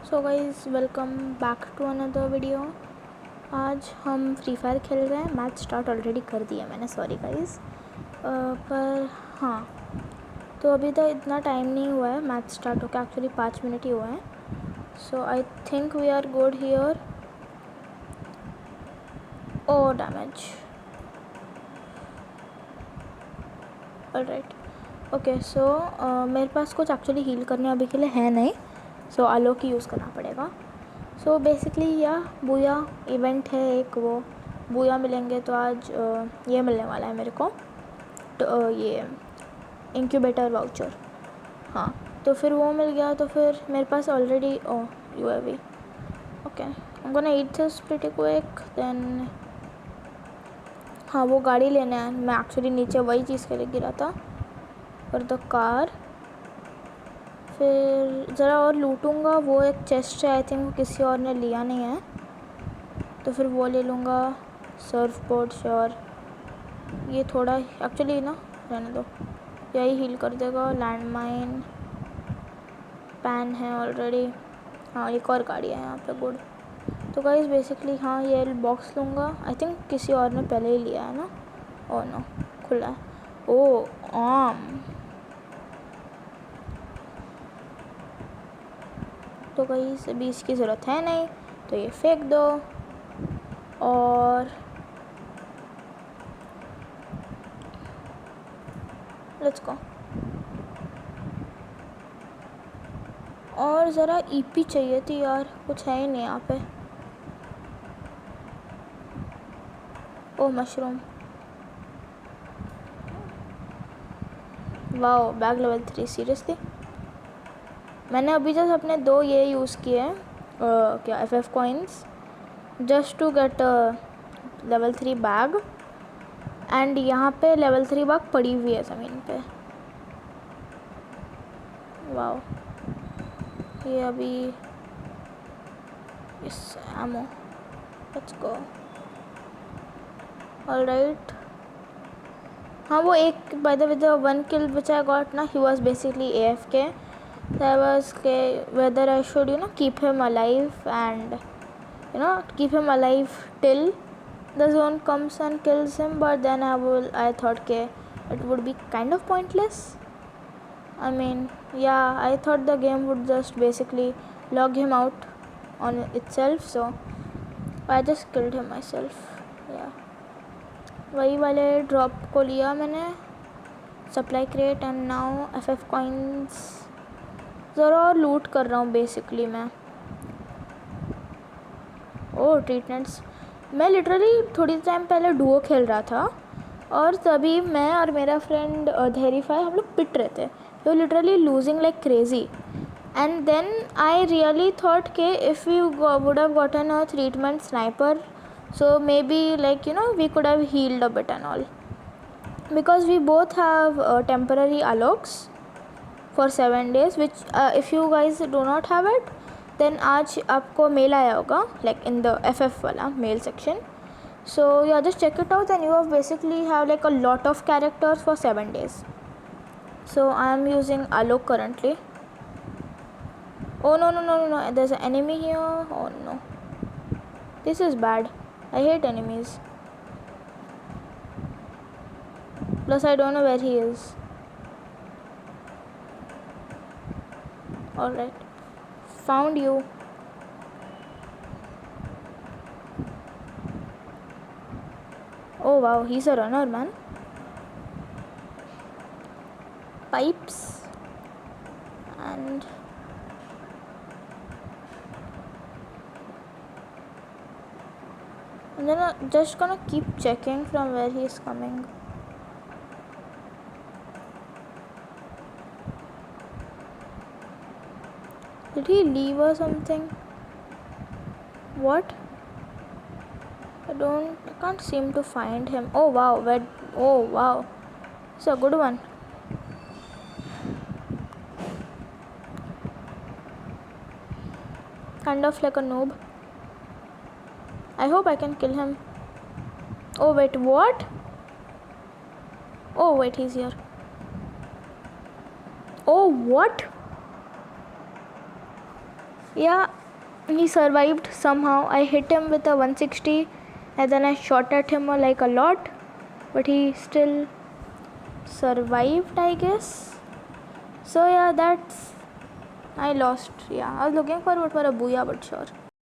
So guys welcome back to another video. आज हम free fire खेल रहे हैं। मैच स्टार्ट ऑलरेडी कर दिया मैंने, सॉरी गाइज़। पर हाँ, तो अभी तक इतना टाइम नहीं हुआ है मैच स्टार्ट होकर, एक्चुअली 5 मिनट ही हुए हैं। So I think we are good here. Oh damage, alright. Okay so मेरे पास कुछ एक्चुअली हील करने अभी के लिए है नहीं, सो आलो की यूज़ करना पड़ेगा। सो बेसिकली बूया इवेंट है एक, वो बूया मिलेंगे तो आज ये मिलने वाला है मेरे को, तो ये इंक्यूबेटर वाउचर। हाँ, तो फिर वो मिल गया तो फिर मेरे पास already UAV. Okay, I am gonna eat this pretty quick then. हाँ, वो गाड़ी लेने आया, मैं एक्चुअली नीचे वही चीज़ के लिए गिरा था और द कार। फिर ज़रा और लूटूंगा, वो एक चेस्ट है, आई थिंक किसी और ने लिया नहीं है, तो फिर वो ले लूँगा। सर्फ बोर्ड श्योर, ये थोड़ा एक्चुअली ना रहने दो, यही हील कर देगा। लैंड माइन पैन है ऑलरेडी। हाँ, एक और गाड़ी है यहाँ पे, गुड। तो गाइस बेसिकली हाँ, ये बॉक्स लूँगा, आई थिंक किसी और ने पहले ही लिया है ना। ओ नो, खुला है। ओ आम, तो गाइस अभी इसकी ज़रूरत है नहीं, तो ये फेंक दो। और लेट्स गो। और ज़रा ईपी चाहिए थी यार, कुछ है ही नहीं यहाँ पे। Oh mushroom, wow, bag level 3, seriously. मैंने अभी जस्ट अपने 2 ये यूज़ किए हैं, क्या FF coins, just to get level 3 bag. And यहाँ पे लेवल 3 बैग पड़ी हुई है ज़मीन पे। वाओ, ये अभी इस एमो, लेट्स गो। ऑलराइट। हाँ, वो एक by the way the 1 kill which I got ना, he was basically AFK. So I was whether I should keep him alive and keep him alive till the zone comes and kills him, but then I thought it would be kind of pointless. I mean, yeah, I thought the game would just basically log him out on itself, so I just killed him myself. Yeah, वही वाले drop को लिया मैंने, supply crate, and now FF coins ज़रा और लूट कर रहा हूँ बेसिकली मैं। ओ ट्रीटमेंट्स, मैं लिटरली थोड़ी टाइम पहले डुओ खेल रहा था और तभी मैं और मेरा फ्रेंड धैरीफाई, हम लोग पिट रहे थे, we literally losing like crazy. And then I really thought के if we would have gotten a treatment sniper, so maybe we could have healed a bit and all, because we both have temporary allocs for 7 days, which if you guys do not have it, then आज आपको mail आया होगा, like in the FF वाला mail section. So yeah, just check it out and you have basically have like a lot of characters for 7 days. So I am using alloc currently. Oh no, there's an enemy here. Oh no, this is bad. I hate enemies. Plus I don't know where he is. Alright, found you. Oh wow, he's a runner, man. Pipes. And then I'm just gonna keep checking from where he is coming. Did he leave or something? What? I can't seem to find him. Oh wow, oh wow, it's a good one. Kind of like a noob. I hope I can kill him. Oh wait, what? Oh wait, he's here. Oh what? Yeah, he survived somehow. I hit him with a 160 and then I shot at him like a lot, but he still survived, I guess. So yeah, that's I lost. Yeah, I was looking forward for a booyah, but sure.